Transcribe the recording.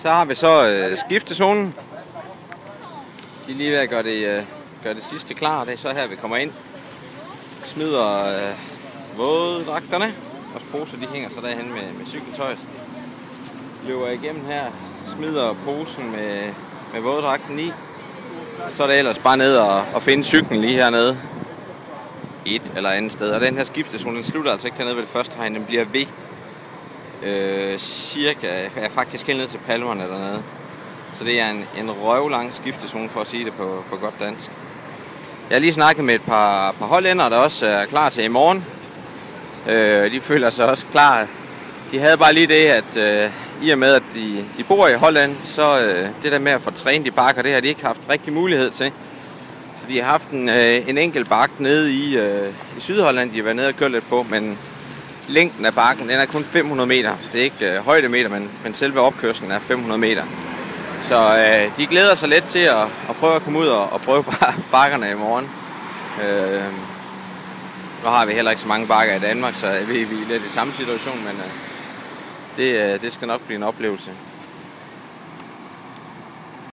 Så har vi så skiftezonen. De er lige ved at gøre det sidste klar. Det er så her, vi kommer ind. Smider våddragterne. Vores poser, de hænger så derhen med cykeltøjet. Løber igennem her. Smider posen med våddragten i. Så er det ellers bare ned og finde cyklen lige hernede. Et eller andet sted. Og den her skiftezone, den slutter altså ikke hernede ved det første hegn. Den bliver ved cirka, faktisk helt ned til palmerne dernede. Så det er en røvlang skiftezone, for at sige det på godt dansk. Jeg har lige snakket med et par hollændere, der også er klar til i morgen. De føler sig også klar. De havde bare lige det, at i og med, at de bor i Holland, så det der med at få trænet de bakker, det har de ikke haft rigtig mulighed til. Så de har haft en enkelt bakke nede i Sydholland, de har været nede og kørt lidt på, men længden af bakken, den er kun 500 meter. Det er ikke højdemeter, men selve opkørslen er 500 meter. Så de glæder sig lidt til at prøve at komme ud og prøve bakkerne i morgen. Nu har vi heller ikke så mange bakker i Danmark, så vi er lidt i samme situation, men det skal nok blive en oplevelse.